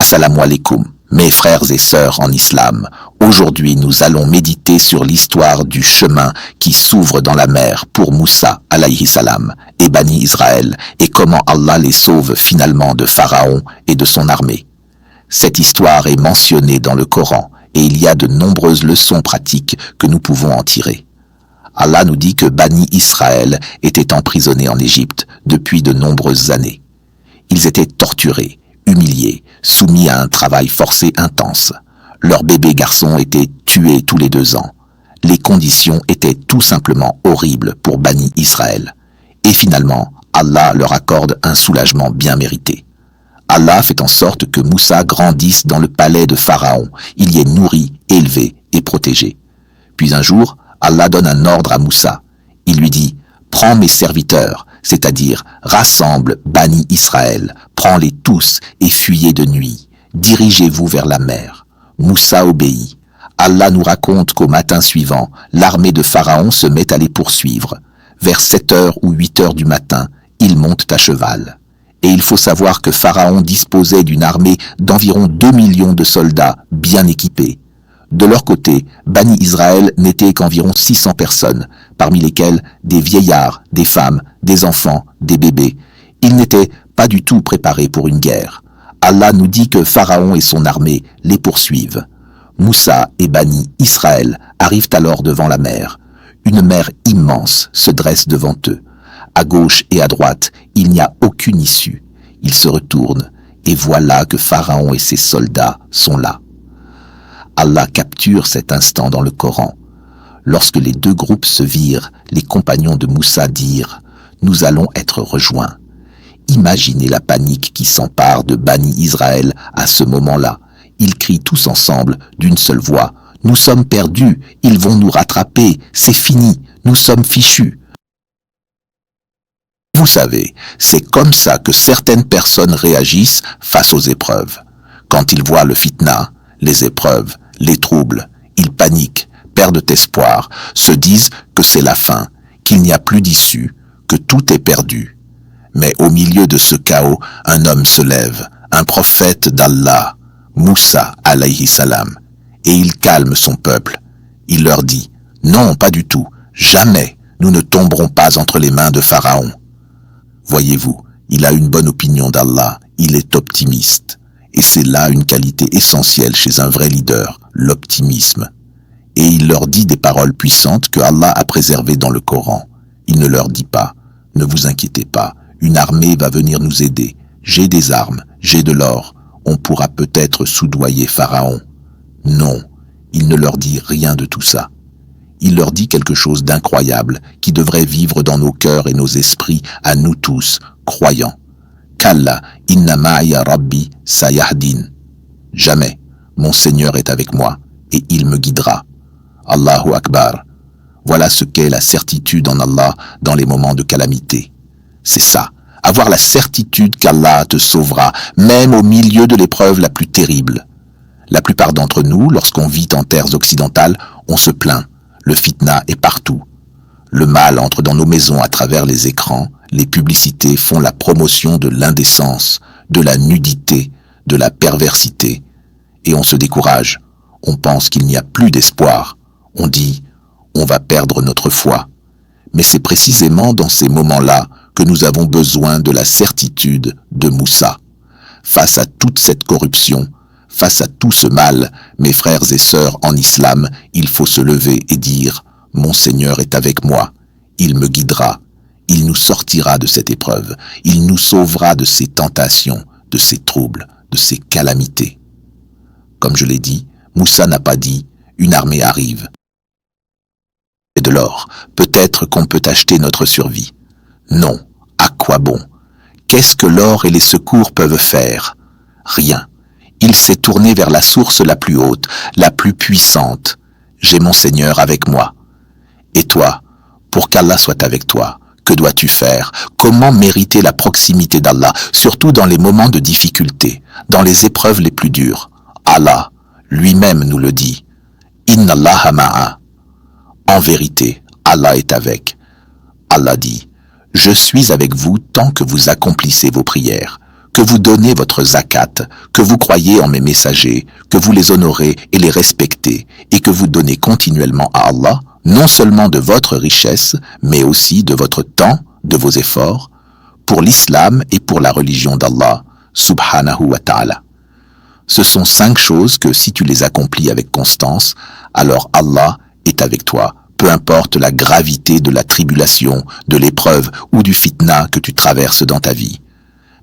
Assalamu alaikum, mes frères et sœurs en islam. Aujourd'hui, nous allons méditer sur l'histoire du chemin qui s'ouvre dans la mer pour Moussa alayhi salam et Bani Israël et comment Allah les sauve finalement de Pharaon et de son armée. Cette histoire est mentionnée dans le Coran et il y a de nombreuses leçons pratiques que nous pouvons en tirer. Allah nous dit que Bani Israël étaient emprisonnés en Égypte depuis de nombreuses années. Ils étaient torturés, humiliés, soumis à un travail forcé intense. Leurs bébés garçons étaient tués tous les 2 ans. Les conditions étaient tout simplement horribles pour Bani Israël. Et finalement, Allah leur accorde un soulagement bien mérité. Allah fait en sorte que Moussa grandisse dans le palais de Pharaon. Il y est nourri, élevé et protégé. Puis un jour, Allah donne un ordre à Moussa. Il lui dit « Prends mes serviteurs », c'est-à-dire « Rassemble Bani Israël, prends-les tous et fuyez de nuit. Dirigez-vous vers la mer. » Moussa obéit. Allah nous raconte qu'au matin suivant, l'armée de Pharaon se met à les poursuivre. Vers 7h ou 8h du matin, ils montent à cheval. Et il faut savoir que Pharaon disposait d'une armée d'environ 2 millions de soldats bien équipés. De leur côté, Bani Israël n'était qu'environ 600 personnes, parmi lesquelles des vieillards, des femmes, des enfants, des bébés. Ils n'étaient pas du tout préparés pour une guerre. Allah nous dit que Pharaon et son armée les poursuivent. Moussa et Bani Israël arrivent alors devant la mer. Une mer immense se dresse devant eux. À gauche et à droite, il n'y a aucune issue. Ils se retournent et voilà que Pharaon et ses soldats sont là. Allah capture cet instant dans le Coran. Lorsque les 2 groupes se virent, les compagnons de Moussa dirent « Nous allons être rejoints ». Imaginez la panique qui s'empare de Bani Israël à ce moment-là. Ils crient tous ensemble d'une seule voix « Nous sommes perdus, ils vont nous rattraper, c'est fini, nous sommes fichus ». Vous savez, c'est comme ça que certaines personnes réagissent face aux épreuves. Quand ils voient le fitna, les épreuves, les troubles, ils paniquent, perdent espoir, se disent que c'est la fin, qu'il n'y a plus d'issue, que tout est perdu. Mais au milieu de ce chaos, un homme se lève, un prophète d'Allah, Moussa alayhi salam, et il calme son peuple. Il leur dit « Non, pas du tout, jamais, nous ne tomberons pas entre les mains de Pharaon. » Voyez-vous, il a une bonne opinion d'Allah, il est optimiste. Et c'est là une qualité essentielle chez un vrai leader, l'optimisme. Et il leur dit des paroles puissantes que Allah a préservées dans le Coran. Il ne leur dit pas « Ne vous inquiétez pas, une armée va venir nous aider. J'ai des armes, j'ai de l'or. On pourra peut-être soudoyer Pharaon. » Non, il ne leur dit rien de tout ça. Il leur dit quelque chose d'incroyable qui devrait vivre dans nos cœurs et nos esprits à nous tous, croyants. Kalla inna ma'ya rabbi sayahdin. Jamais, mon Seigneur est avec moi et il me guidera. Allahu Akbar. Voilà ce qu'est la certitude en Allah dans les moments de calamité. C'est ça, avoir la certitude qu'Allah te sauvera, même au milieu de l'épreuve la plus terrible. La plupart d'entre nous, lorsqu'on vit en terres occidentales, on se plaint. Le fitna est partout. Le mal entre dans nos maisons à travers les écrans. Les publicités font la promotion de l'indécence, de la nudité, de la perversité. Et on se décourage. On pense qu'il n'y a plus d'espoir. On dit « on va perdre notre foi ». Mais c'est précisément dans ces moments-là que nous avons besoin de la certitude de Moussa. Face à toute cette corruption, face à tout ce mal, mes frères et sœurs en islam, il faut se lever et dire « Mon Seigneur est avec moi, il me guidera, il nous sortira de cette épreuve, il nous sauvera de ces tentations, de ces troubles, de ces calamités. » Comme je l'ai dit, Moussa n'a pas dit « Une armée arrive. » Et de l'or, peut-être qu'on peut acheter notre survie. Non, à quoi bon? Qu'est-ce que l'or et les secours peuvent faire? Rien. Il s'est tourné vers la source la plus haute, la plus puissante. J'ai mon Seigneur avec moi. Et toi, pour qu'Allah soit avec toi, que dois-tu faire? Comment mériter la proximité d'Allah, surtout dans les moments de difficulté, dans les épreuves les plus dures? Allah, lui-même nous le dit. Inna Allaha ma'a. En vérité, Allah est avec. Allah dit, je suis avec vous tant que vous accomplissez vos prières. que vous donnez votre zakat, que vous croyez en mes messagers, que vous les honorez et les respectez, et que vous donnez continuellement à Allah, non seulement de votre richesse, mais aussi de votre temps, de vos efforts, pour l'islam et pour la religion d'Allah, subhanahu wa ta'ala. Ce sont 5 choses que si tu les accomplis avec constance, alors Allah est avec toi, peu importe la gravité de la tribulation, de l'épreuve ou du fitna que tu traverses dans ta vie.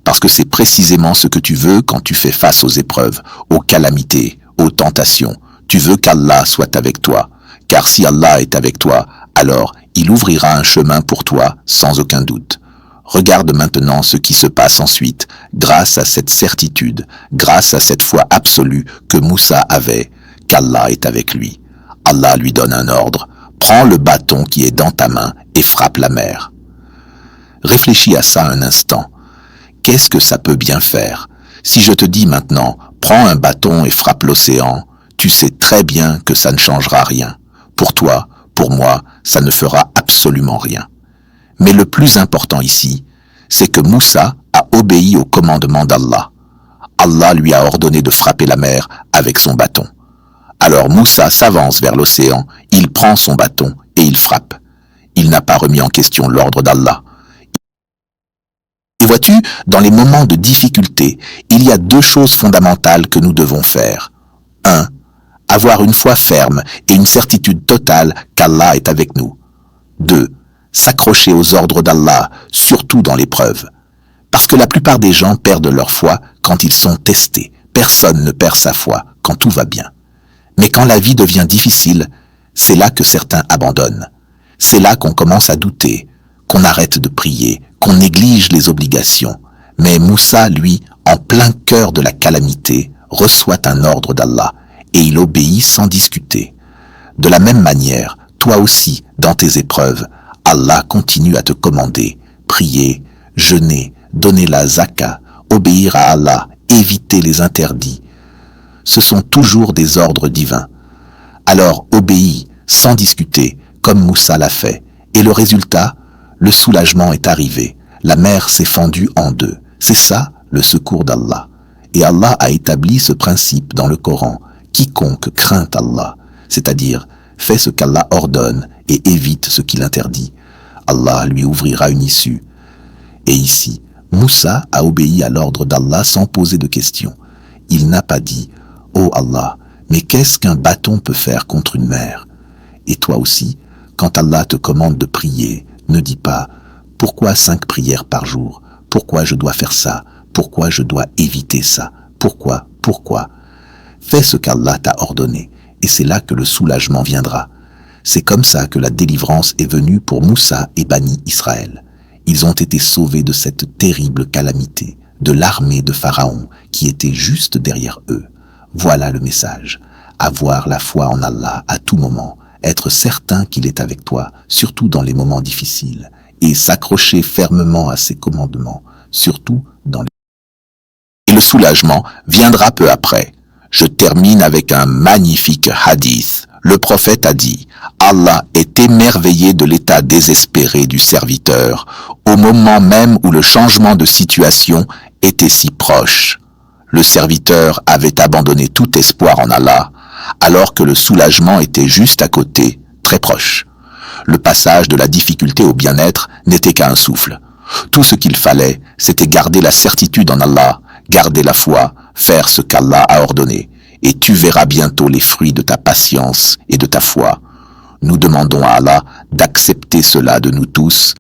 Parce que c'est précisément ce que tu veux quand tu fais face aux épreuves, aux calamités, aux tentations. Tu veux qu'Allah soit avec toi, car si Allah est avec toi, alors il ouvrira un chemin pour toi sans aucun doute. Regarde maintenant ce qui se passe ensuite, grâce à cette certitude, grâce à cette foi absolue que Moussa avait, qu'Allah est avec lui. Allah lui donne un ordre, prends le bâton qui est dans ta main et frappe la mer. Réfléchis à ça un instant. Qu'est-ce que ça peut bien faire? Si je te dis maintenant, prends un bâton et frappe l'océan, tu sais très bien que ça ne changera rien. Pour toi, pour moi, ça ne fera absolument rien. Mais le plus important ici, c'est que Moussa a obéi au commandement d'Allah. Allah lui a ordonné de frapper la mer avec son bâton. Alors Moussa s'avance vers l'océan, il prend son bâton et il frappe. Il n'a pas remis en question l'ordre d'Allah. Et vois-tu, dans les moments de difficulté, il y a 2 choses fondamentales que nous devons faire. 1. Avoir une foi ferme et une certitude totale qu'Allah est avec nous. 2. S'accrocher aux ordres d'Allah, surtout dans l'épreuve. Parce que la plupart des gens perdent leur foi quand ils sont testés. Personne ne perd sa foi quand tout va bien. Mais quand la vie devient difficile, c'est là que certains abandonnent. C'est là qu'on commence à douter, qu'on arrête de prier, qu'on néglige les obligations. Mais Moussa, lui, en plein cœur de la calamité, reçoit un ordre d'Allah et il obéit sans discuter. De la même manière, toi aussi, dans tes épreuves, Allah continue à te commander, prier, jeûner, donner la zaka, obéir à Allah, éviter les interdits. Ce sont toujours des ordres divins. Alors obéis, sans discuter, comme Moussa l'a fait. Et le résultat, le soulagement est arrivé. La mer s'est fendue en 2. C'est ça, le secours d'Allah. Et Allah a établi ce principe dans le Coran. Quiconque craint Allah, c'est-à-dire fait ce qu'Allah ordonne et évite ce qu'il interdit, Allah lui ouvrira une issue. Et ici, Moussa a obéi à l'ordre d'Allah sans poser de questions. Il n'a pas dit « Oh Allah, mais qu'est-ce qu'un bâton peut faire contre une mer ?» Et toi aussi, quand Allah te commande de prier, ne dis pas « Pourquoi 5 prières par jour? Pourquoi je dois faire ça? Pourquoi je dois éviter ça? Pourquoi? Fais ce qu'Allah t'a ordonné, et c'est là que le soulagement viendra. C'est comme ça que la délivrance est venue pour Moussa et Bani Israël. Ils ont été sauvés de cette terrible calamité, de l'armée de Pharaon qui était juste derrière eux. Voilà le message. Avoir la foi en Allah à tout moment, être certain qu'il est avec toi, surtout dans les moments difficiles, et s'accrocher fermement à ses commandements, surtout dans les... Et le soulagement viendra peu après. Je termine avec un magnifique hadith. Le prophète a dit « Allah est émerveillé de l'état désespéré du serviteur au moment même où le changement de situation était si proche. Le serviteur avait abandonné tout espoir en Allah, alors que le soulagement était juste à côté, très proche. Le passage de la difficulté au bien-être n'était qu'à un souffle. Tout ce qu'il fallait, c'était garder la certitude en Allah, garder la foi, faire ce qu'Allah a ordonné. Et tu verras bientôt les fruits de ta patience et de ta foi. Nous demandons à Allah d'accepter cela de nous tous